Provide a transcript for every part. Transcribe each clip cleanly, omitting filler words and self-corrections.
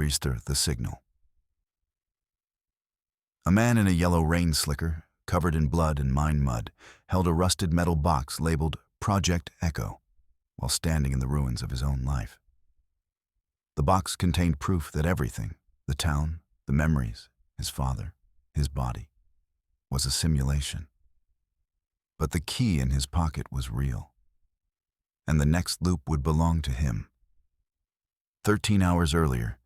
register the signal. A man in a yellow rain slicker, covered in blood and mine mud, held a rusted metal box labeled Project Echo while standing in the ruins of his own life. The box contained proof that everything, the town, the memories, his father, his body, was a simulation. But the key in his pocket was real, and the next loop would belong to him. 13 hours earlier,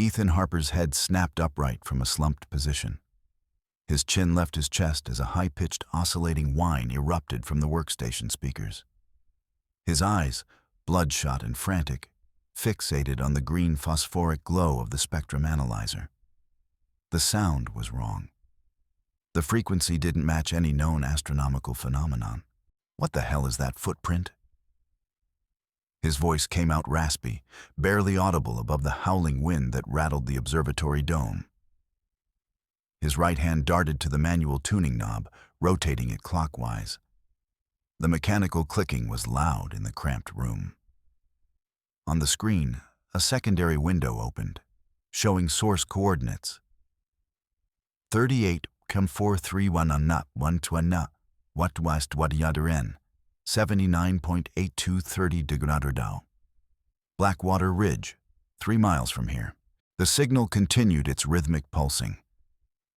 Ethan Harper's head snapped upright from a slumped position. His chin left his chest as a high-pitched, oscillating whine erupted from the workstation speakers. His eyes, bloodshot and frantic, fixated on the green phosphoric glow of the spectrum analyzer. The sound was wrong. The frequency didn't match any known astronomical phenomenon. What the hell is that footprint? His voice came out raspy, barely audible above the howling wind that rattled the observatory dome. His right hand darted to the manual tuning knob, rotating it clockwise. The mechanical clicking was loud in the cramped room. On the screen, a secondary window opened, showing source coordinates. 38,431 what west what yadren, 79.8230 degradado. Blackwater Ridge, 3 miles from here. The signal continued its rhythmic pulsing.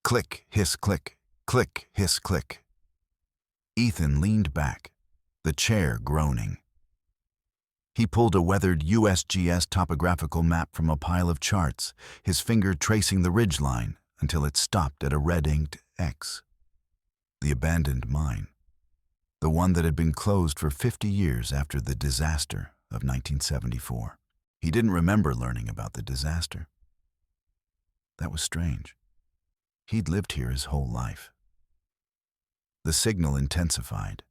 Click, hiss, click, click, hiss, click. Ethan leaned back, the chair groaning. He pulled a weathered USGS topographical map from a pile of charts, his finger tracing the ridgeline until it stopped at a red-inked X. The abandoned mine, the one that had been closed for 50 years after the disaster of 1974. He didn't remember learning about the disaster. That was strange. He'd lived here his whole life. The signal intensified.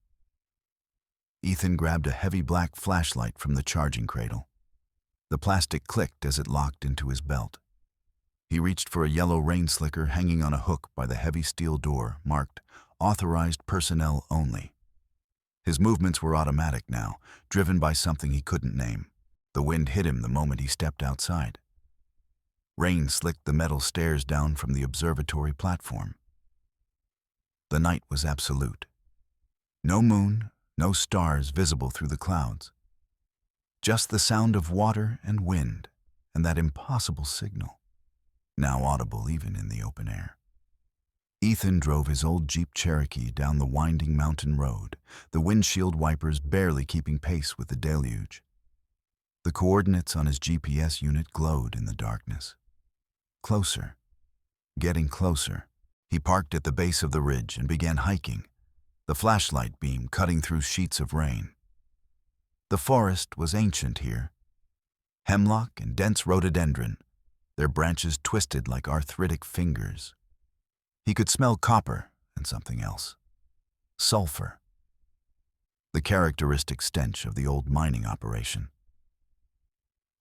Ethan grabbed a heavy black flashlight from the charging cradle. The plastic clicked as it locked into his belt. He reached for a yellow rain slicker hanging on a hook by the heavy steel door marked Authorized Personnel Only. His movements were automatic now, driven by something he couldn't name. The wind hit him the moment he stepped outside. Rain slicked the metal stairs down from the observatory platform. The night was absolute. No moon, no stars visible through the clouds. Just the sound of water and wind and that impossible signal, now audible even in the open air. Ethan drove his old Jeep Cherokee down the winding mountain road, the windshield wipers barely keeping pace with the deluge. The coordinates on his GPS unit glowed in the darkness. Closer, getting closer. He parked at the base of the ridge and began hiking, the flashlight beam cutting through sheets of rain. The forest was ancient here. Hemlock and dense rhododendron, their branches twisted like arthritic fingers. He could smell copper and something else. Sulfur. The characteristic stench of the old mining operation.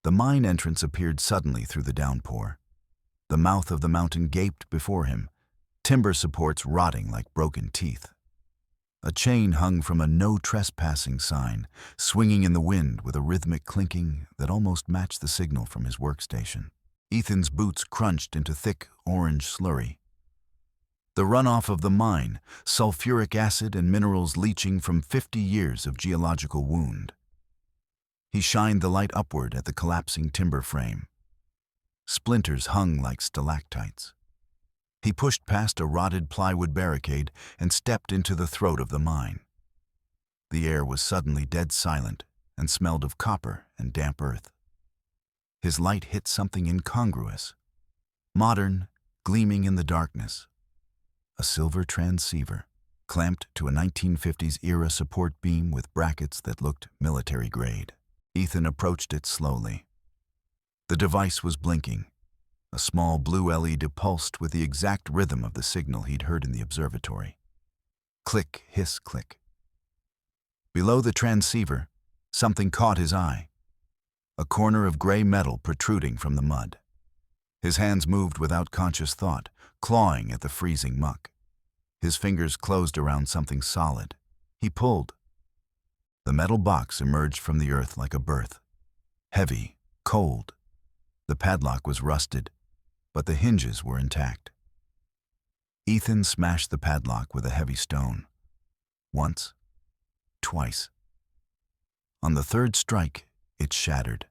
The mine entrance appeared suddenly through the downpour. The mouth of the mountain gaped before him, timber supports rotting like broken teeth. A chain hung from a no trespassing sign, swinging in the wind with a rhythmic clinking that almost matched the signal from his workstation. Ethan's boots crunched into thick orange slurry. The runoff of the mine, sulfuric acid and minerals leaching from 50 years of geological wound. He shined the light upward at the collapsing timber frame. Splinters hung like stalactites. He pushed past a rotted plywood barricade and stepped into the throat of the mine. The air was suddenly dead silent and smelled of copper and damp earth. His light hit something incongruous, modern, gleaming in the darkness. A silver transceiver, clamped to a 1950s-era support beam with brackets that looked military-grade. Ethan approached it slowly. The device was blinking. A small blue LED pulsed with the exact rhythm of the signal he'd heard in the observatory. Click, hiss, click. Below the transceiver, something caught his eye. A corner of gray metal protruding from the mud. His hands moved without conscious thought, clawing at the freezing muck. His fingers closed around something solid. He pulled. The metal box emerged from the earth like a birth. Heavy, cold, The padlock was rusted, but the hinges were intact. Ethan smashed the padlock with a heavy stone. Once, twice. On the third strike, it shattered.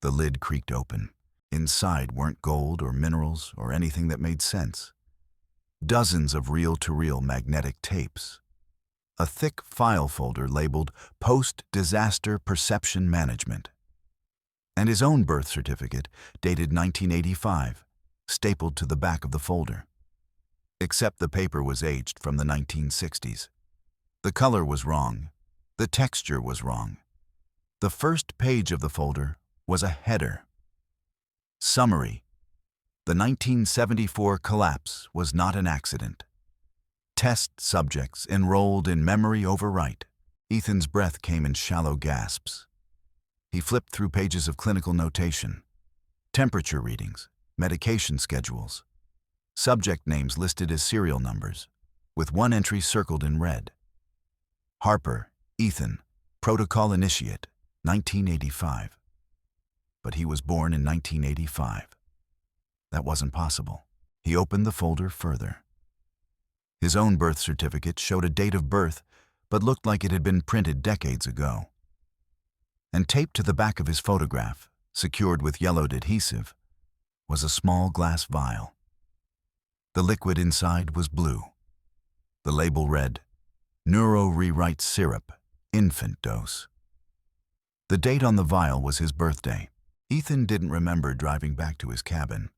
The lid creaked open. Inside weren't gold or minerals or anything that made sense. Dozens of reel-to-reel magnetic tapes. A thick file folder labeled Post-Disaster Perception Management. And his own birth certificate, dated 1985, stapled to the back of the folder. Except the paper was aged from the 1960s. The color was wrong. The texture was wrong. The first page of the folder was a header. Summary: the 1974 collapse was not an accident. Test subjects enrolled in memory overwrite. Ethan's breath came in shallow gasps. He flipped through pages of clinical notation, temperature readings, medication schedules, subject names listed as serial numbers, with one entry circled in red. Harper, Ethan, Protocol Initiate, 1985. But he was born in 1985. That wasn't possible. He opened the folder further. His own birth certificate showed a date of birth, but looked like it had been printed decades ago. And taped to the back of his photograph, secured with yellowed adhesive, was a small glass vial. The liquid inside was blue. The label read, Neuro-Rewrite Syrup, Infant Dose. The date on the vial was his birthday. Ethan didn't remember driving back to his cabin.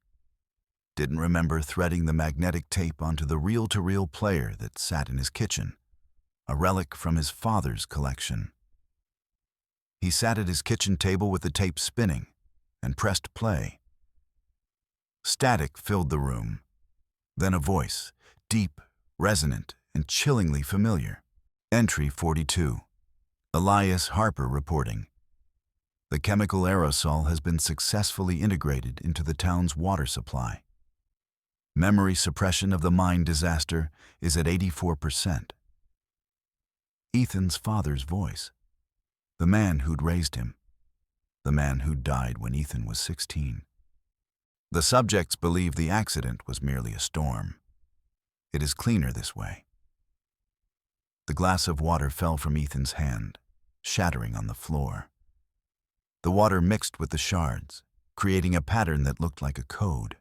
Didn't remember threading the magnetic tape onto the reel-to-reel player that sat in his kitchen, a relic from his father's collection. He sat at his kitchen table with the tape spinning and pressed play. Static filled the room. Then a voice, deep, resonant, and chillingly familiar. Entry 42. Elias Harper reporting. The chemical aerosol has been successfully integrated into the town's water supply. Memory suppression of the mine disaster is at 84%. Ethan's father's voice. The man who'd raised him. The man who'd died when Ethan was 16. The subjects believe the accident was merely a storm. It is cleaner this way. The glass of water fell from Ethan's hand, shattering on the floor. The water mixed with the shards, creating a pattern that looked like a code.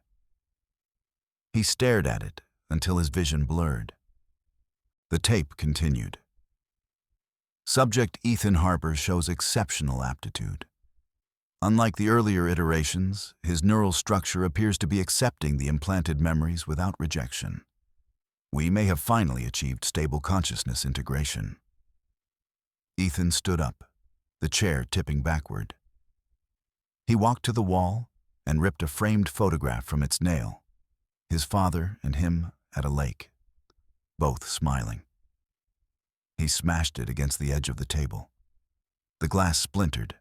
He stared at it until his vision blurred. The tape continued. Subject Ethan Harper shows exceptional aptitude. Unlike the earlier iterations, his neural structure appears to be accepting the implanted memories without rejection. We may have finally achieved stable consciousness integration. Ethan stood up, the chair tipping backward. He walked to the wall and ripped a framed photograph from its nail. His father and him at a lake, both smiling. He smashed it against the edge of the table. The glass splintered.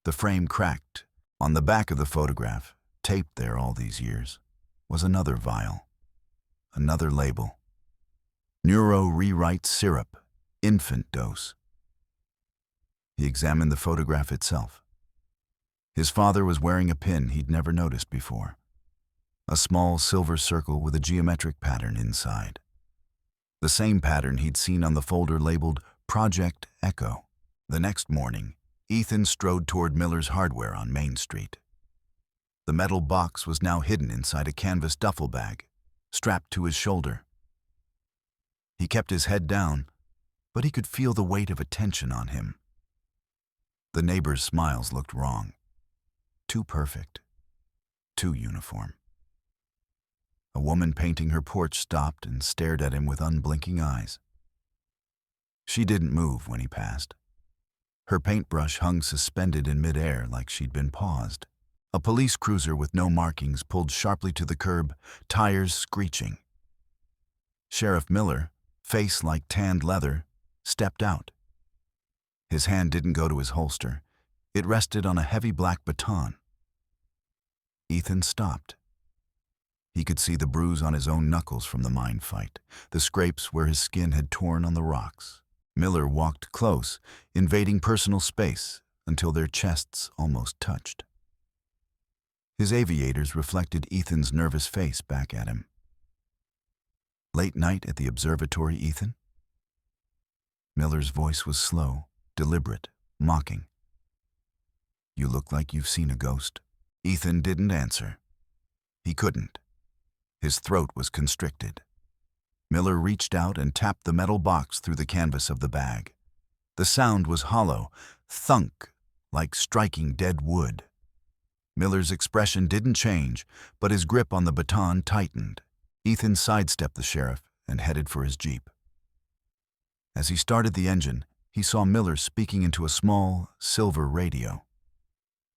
The frame cracked. On the back of the photograph, taped there all these years, was another vial, another label. Neuro-Rewrite Syrup, Infant Dose. He examined the photograph itself. His father was wearing a pin he'd never noticed before. A small silver circle with a geometric pattern inside. The same pattern he'd seen on the folder labeled Project Echo. The next morning, Ethan strode toward Miller's Hardware on Main Street. The metal box was now hidden inside a canvas duffel bag, strapped to his shoulder. He kept his head down, but he could feel the weight of attention on him. The neighbors' smiles looked wrong. Too perfect. Too uniform. A woman painting her porch stopped and stared at him with unblinking eyes. She didn't move when he passed. Her paintbrush hung suspended in midair like she'd been paused. A police cruiser with no markings pulled sharply to the curb, tires screeching. Sheriff Miller, face like tanned leather, stepped out. His hand didn't go to his holster. It rested on a heavy black baton. Ethan stopped. He could see the bruise on his own knuckles from the mine fight, the scrapes where his skin had torn on the rocks. Miller walked close, invading personal space until their chests almost touched. His aviators reflected Ethan's nervous face back at him. "Late night at the observatory, Ethan?" Miller's voice was slow, deliberate, mocking. "You look like you've seen a ghost." Ethan didn't answer. He couldn't. His throat was constricted. Miller reached out and tapped the metal box through the canvas of the bag. The sound was hollow, thunk, like striking dead wood. Miller's expression didn't change, but his grip on the baton tightened. Ethan sidestepped the sheriff and headed for his Jeep. As he started the engine, he saw Miller speaking into a small, silver radio.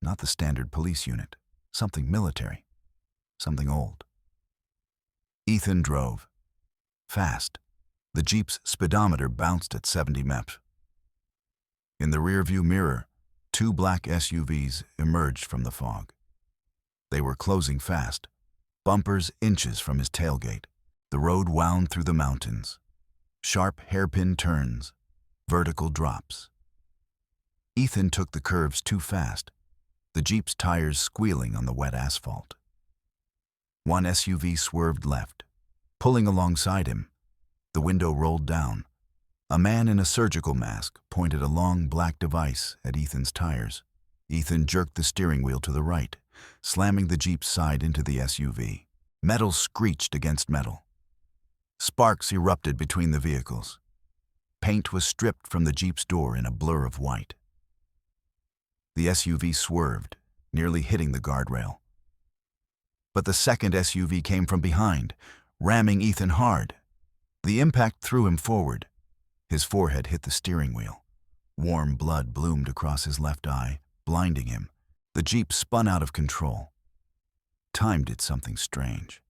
Not the standard police unit, something military, something old. Ethan drove. Fast. The Jeep's speedometer bounced at 70 mph. In the rearview mirror, 2 black SUVs emerged from the fog. They were closing fast, bumpers inches from his tailgate. The road wound through the mountains. Sharp hairpin turns, vertical drops. Ethan took the curves too fast, the Jeep's tires squealing on the wet asphalt. One SUV swerved left, pulling alongside him. The window rolled down. A man in a surgical mask pointed a long black device at Ethan's tires. Ethan jerked the steering wheel to the right, slamming the Jeep's side into the SUV. Metal screeched against metal. Sparks erupted between the vehicles. Paint was stripped from the Jeep's door in a blur of white. The SUV swerved, nearly hitting the guardrail. But the second SUV came from behind, ramming Ethan hard. The impact threw him forward. His forehead hit the steering wheel. Warm blood bloomed across his left eye, blinding him. The Jeep spun out of control. Time did something strange.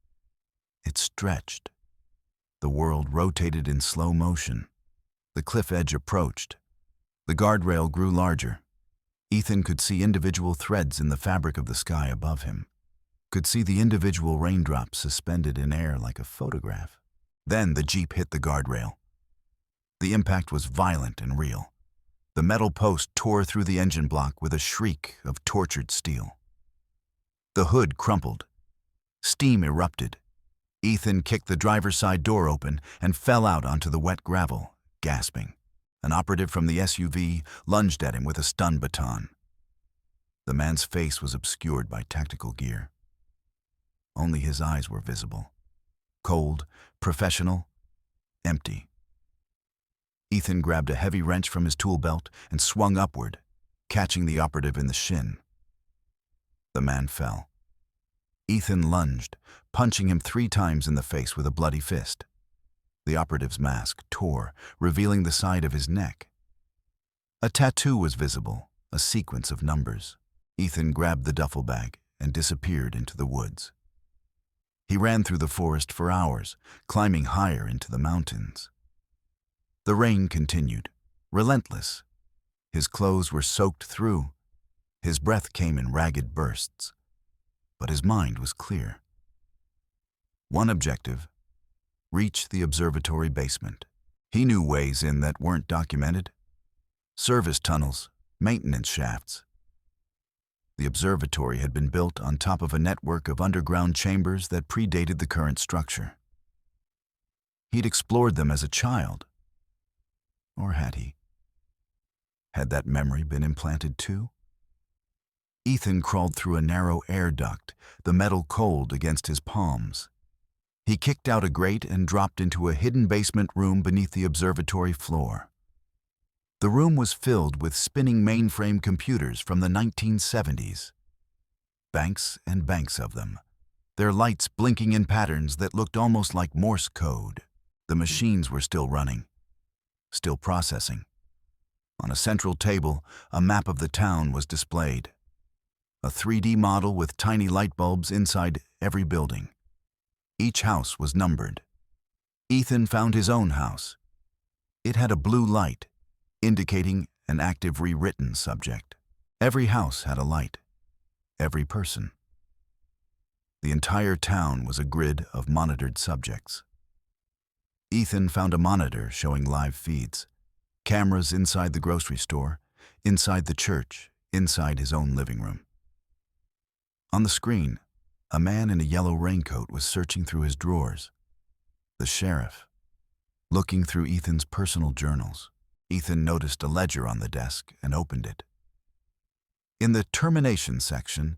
It stretched. The world rotated in slow motion. The cliff edge approached. The guardrail grew larger. Ethan could see individual threads in the fabric of the sky above him. Could see the individual raindrops suspended in air like a photograph. Then the Jeep hit the guardrail. The impact was violent and real. The metal post tore through the engine block with a shriek of tortured steel. The hood crumpled. Steam erupted. Ethan kicked the driver's side door open and fell out onto the wet gravel, gasping. An operative from the SUV lunged at him with a stun baton. The man's face was obscured by tactical gear. Only his eyes were visible. Cold, professional, empty. Ethan grabbed a heavy wrench from his tool belt and swung upward, catching the operative in the shin. The man fell. Ethan lunged, punching him 3 times in the face with a bloody fist. The operative's mask tore, revealing the side of his neck. A tattoo was visible, a sequence of numbers. Ethan grabbed the duffel bag and disappeared into the woods. He ran through the forest for hours, climbing higher into the mountains. The rain continued, relentless. His clothes were soaked through. His breath came in ragged bursts. But his mind was clear. One objective: reach the observatory basement. He knew ways in that weren't documented. Service tunnels, maintenance shafts. The observatory had been built on top of a network of underground chambers that predated the current structure. He'd explored them as a child. Or had he? Had that memory been implanted too? Ethan crawled through a narrow air duct, the metal cold against his palms. He kicked out a grate and dropped into a hidden basement room beneath the observatory floor. The room was filled with spinning mainframe computers from the 1970s. Banks and banks of them, their lights blinking in patterns that looked almost like Morse code. The machines were still running, still processing. On a central table, a map of the town was displayed. A 3D model with tiny light bulbs inside every building. Each house was numbered. Ethan found his own house. It had a blue light, indicating an active rewritten subject. Every house had a light. Every person. The entire town was a grid of monitored subjects. Ethan found a monitor showing live feeds. Cameras inside the grocery store, inside the church, inside his own living room. On the screen, a man in a yellow raincoat was searching through his drawers. The sheriff, looking through Ethan's personal journals. Ethan noticed a ledger on the desk and opened it. In the termination section,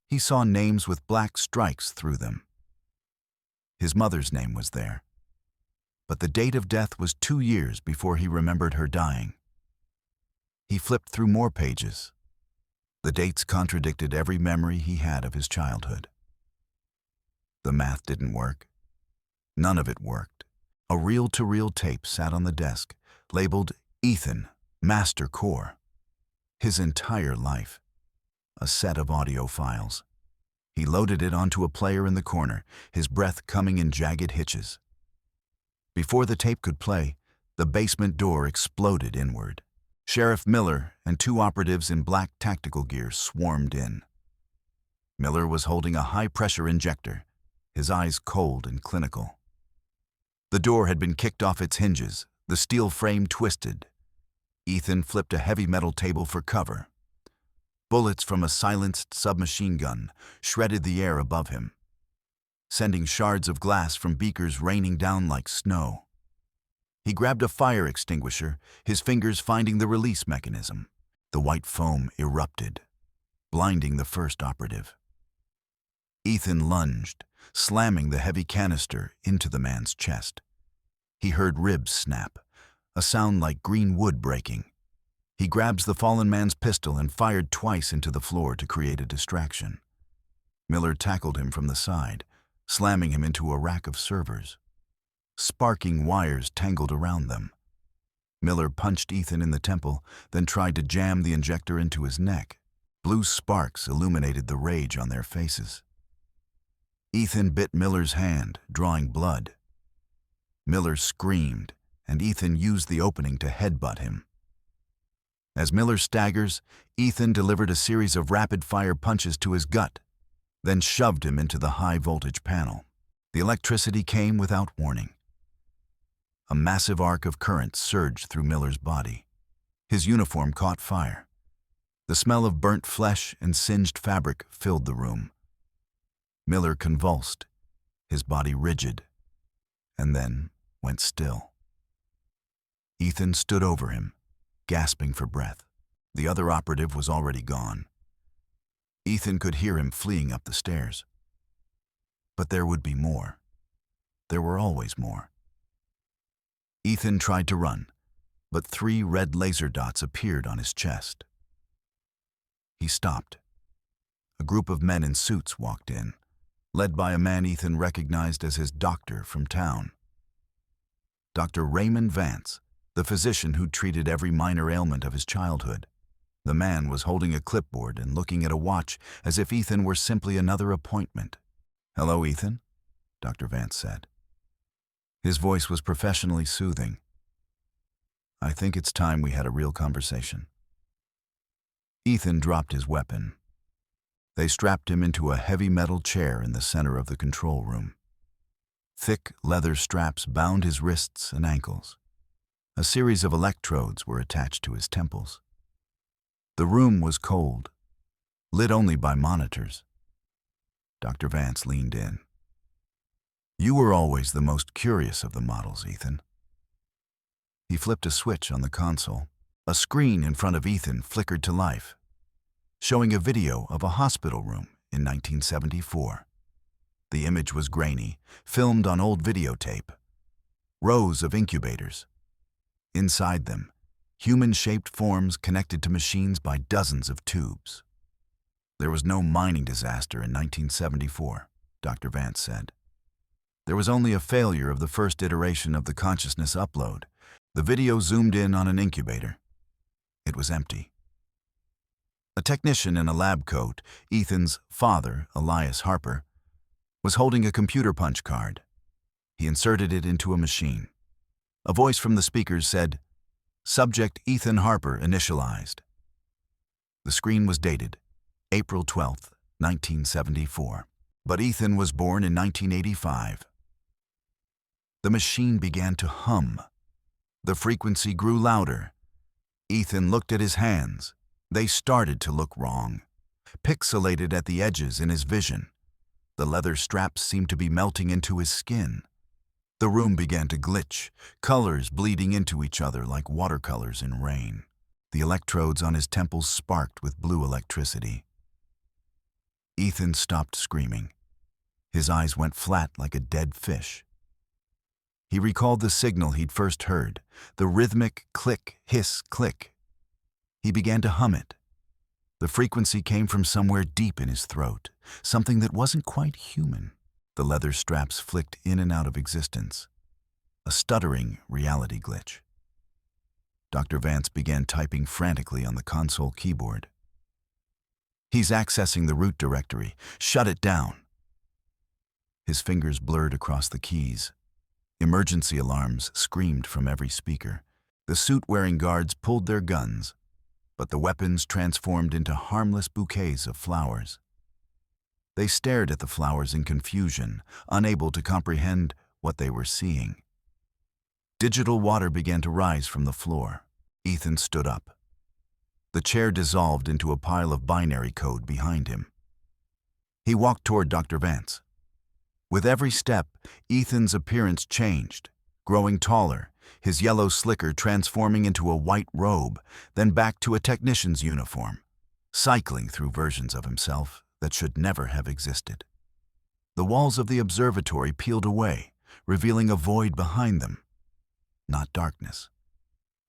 he saw names with black strikes through them. His mother's name was there, but the date of death was 2 years before he remembered her dying. He flipped through more pages. The dates contradicted every memory he had of his childhood. The math didn't work. None of it worked. A reel-to-reel tape sat on the desk, labeled Ethan, Master Core. His entire life. A set of audio files. He loaded it onto a player in the corner, his breath coming in jagged hitches. Before the tape could play, the basement door exploded inward. Sheriff Miller and 2 operatives in black tactical gear swarmed in. Miller was holding a high-pressure injector, his eyes cold and clinical. The door had been kicked off its hinges, the steel frame twisted. Ethan flipped a heavy metal table for cover. Bullets from a silenced submachine gun shredded the air above him, sending shards of glass from beakers raining down like snow. He grabbed a fire extinguisher, his fingers finding the release mechanism. The white foam erupted, blinding the first operative. Ethan lunged, slamming the heavy canister into the man's chest. He heard ribs snap, a sound like green wood breaking. He grabs the fallen man's pistol and fired twice into the floor to create a distraction. Miller tackled him from the side, slamming him into a rack of servers. Sparking wires tangled around them. Miller punched Ethan in the temple, then tried to jam the injector into his neck. Blue sparks illuminated the rage on their faces. Ethan bit Miller's hand, drawing blood. Miller screamed, and Ethan used the opening to headbutt him. As Miller staggers, Ethan delivered a series of rapid-fire punches to his gut, then shoved him into the high-voltage panel. The electricity came without warning. A massive arc of current surged through Miller's body. His uniform caught fire. The smell of burnt flesh and singed fabric filled the room. Miller convulsed, his body rigid, and then went still. Ethan stood over him, gasping for breath. The other operative was already gone. Ethan could hear him fleeing up the stairs. But there would be more. There were always more. Ethan tried to run, but 3 red laser dots appeared on his chest. He stopped. A group of men in suits walked in, led by a man Ethan recognized as his doctor from town. Dr. Raymond Vance, the physician who treated every minor ailment of his childhood. The man was holding a clipboard and looking at a watch as if Ethan were simply another appointment. "Hello, Ethan," Dr. Vance said. His voice was professionally soothing. "I think it's time we had a real conversation." Ethan dropped his weapon. They strapped him into a heavy metal chair in the center of the control room. Thick leather straps bound his wrists and ankles. A series of electrodes were attached to his temples. The room was cold, lit only by monitors. Dr. Vance leaned in. "You were always the most curious of the models, Ethan." He flipped a switch on the console. A screen in front of Ethan flickered to life, showing a video of a hospital room in 1974. The image was grainy, filmed on old videotape. Rows of incubators. Inside them, human-shaped forms connected to machines by dozens of tubes. There was no mining disaster in 1974, Dr. Vance said. There was only a failure of the first iteration of the consciousness upload. The video zoomed in on an incubator. It was empty. A technician in a lab coat, Ethan's father, Elias Harper, was holding a computer punch card. He inserted it into a machine. A voice from the speakers said, "Subject Ethan Harper initialized." The screen was dated April 12, 1974, but Ethan was born in 1985. The machine began to hum. The frequency grew louder. Ethan looked at his hands. They started to look wrong. pixelated at the edges in his vision. The leather straps seemed to be melting into his skin. The room began to glitch, colors bleeding into each other like watercolors in rain. The electrodes on his temples sparked with blue electricity. Ethan stopped screaming. His eyes went flat like a dead fish. He recalled the signal he'd first heard, the rhythmic click, hiss, click. He began to hum it. The frequency came from somewhere deep in his throat, something that wasn't quite human. The leather straps flicked in and out of existence. A stuttering reality glitch. Dr. Vance began typing frantically on the console keyboard. He's accessing the root directory. Shut it down. His fingers blurred across the keys. Emergency alarms screamed from every speaker. The suit-wearing guards pulled their guns, but the weapons transformed into harmless bouquets of flowers. They stared at the flowers in confusion, unable to comprehend what they were seeing. Digital water began to rise from the floor. Ethan stood up. The chair dissolved into a pile of binary code behind him. He walked toward Dr. Vance. With every step, Ethan's appearance changed, growing taller, his yellow slicker transforming into a white robe, then back to a technician's uniform, cycling through versions of himself that should never have existed. The walls of the observatory peeled away, revealing a void behind them. Not darkness.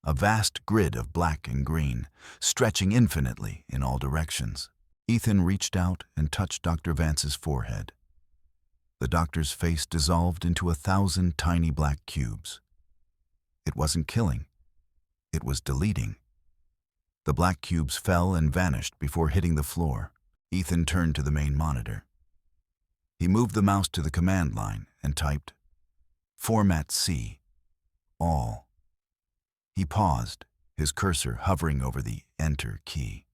A vast grid of black and green, stretching infinitely in all directions. Ethan reached out and touched Dr. Vance's forehead. The doctor's face dissolved into 1,000 tiny black cubes. It wasn't killing. It was deleting. The black cubes fell and vanished before hitting the floor. Ethan turned to the main monitor. He moved the mouse to the command line and typed, Format C, all. He paused, his cursor hovering over the Enter key.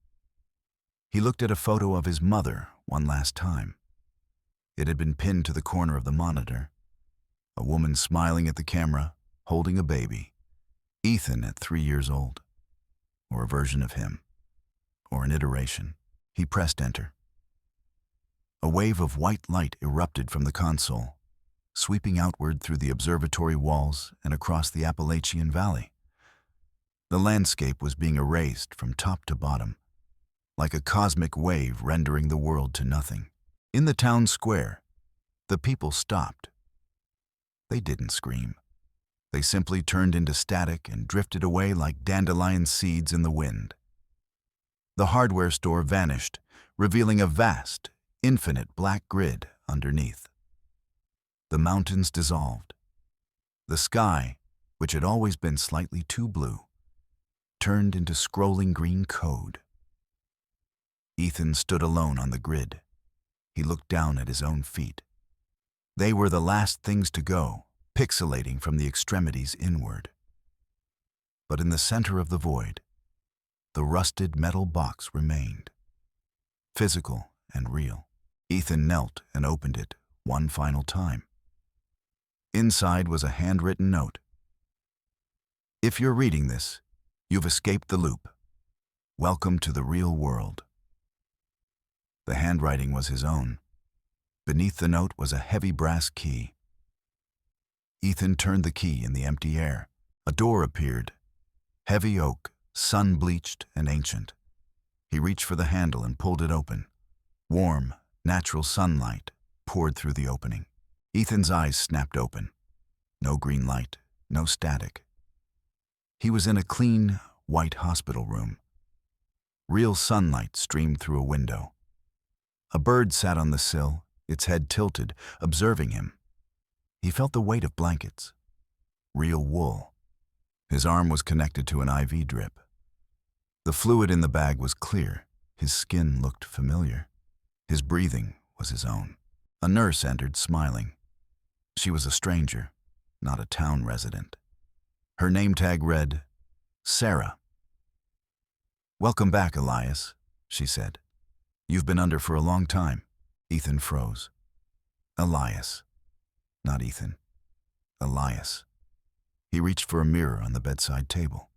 He looked at a photo of his mother one last time. It had been pinned to the corner of the monitor. A woman smiling at the camera, holding a baby. Ethan at 3 years old. Or a version of him. Or an iteration. He pressed enter. A wave of white light erupted from the console, sweeping outward through the observatory walls and across the Appalachian Valley. The landscape was being erased from top to bottom, like a cosmic wave rendering the world to nothing. In the town square, the people stopped. They didn't scream. They simply turned into static and drifted away like dandelion seeds in the wind. The hardware store vanished, revealing a vast, infinite black grid underneath. The mountains dissolved. The sky, which had always been slightly too blue, turned into scrolling green code. Ethan stood alone on the grid. He looked down at his own feet. They were the last things to go, pixelating from the extremities inward. But in the center of the void, the rusted metal box remained, physical and real. Ethan knelt and opened it one final time. Inside was a handwritten note. If you're reading this, you've escaped the loop. Welcome to the real world. The handwriting was his own. Beneath the note was a heavy brass key. Ethan turned the key in the empty air. A door appeared, heavy oak, sun-bleached and ancient. He reached for the handle and pulled it open. Warm, natural sunlight poured through the opening. Ethan's eyes snapped open. No green light, no static. He was in a clean, white hospital room. Real sunlight streamed through a window. A bird sat on the sill, its head tilted, observing him. He felt the weight of blankets. Real wool. His arm was connected to an IV drip. The fluid in the bag was clear. His skin looked familiar. His breathing was his own. A nurse entered, smiling. She was a stranger, not a town resident. Her name tag read, Sarah. "Welcome back, Elias," she said. "You've been under for a long time." Ethan froze. Elias. Not Ethan. Elias. He reached for a mirror on the bedside table.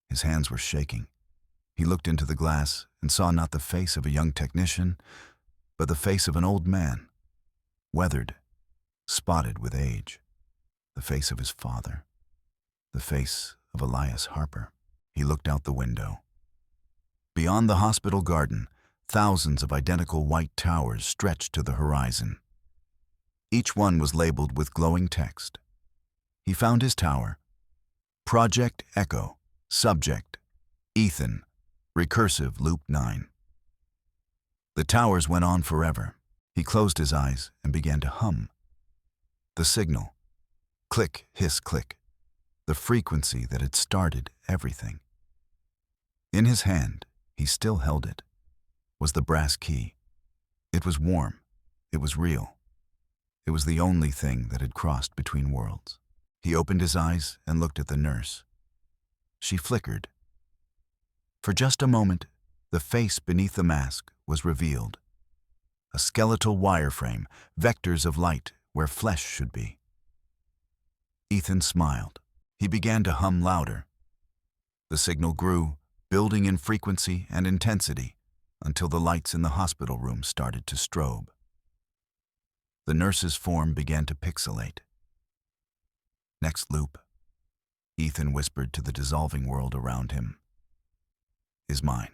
His hands were shaking. He looked into the glass and saw not the face of a young technician, but the face of an old man, weathered, spotted with age, the face of his father, the face of Elias Harper. He looked out the window. Beyond the hospital garden, thousands of identical white towers stretched to the horizon. Each one was labeled with glowing text. He found his tower. Project Echo, Subject, Ethan, Recursive Loop 9. The towers went on forever. He closed his eyes and began to hum. The signal. Click, hiss, click. The frequency that had started everything. In his hand, he still held it, was the brass key. It was warm. It was real. It was the only thing that had crossed between worlds. He opened his eyes and looked at the nurse. She flickered. For just a moment, the face beneath the mask was revealed. A skeletal wireframe, vectors of light where flesh should be. Ethan smiled. He began to hum louder. The signal grew, building in frequency and intensity, until the lights in the hospital room started to strobe. The nurse's form began to pixelate. Next loop, Ethan whispered to the dissolving world around him, is mine.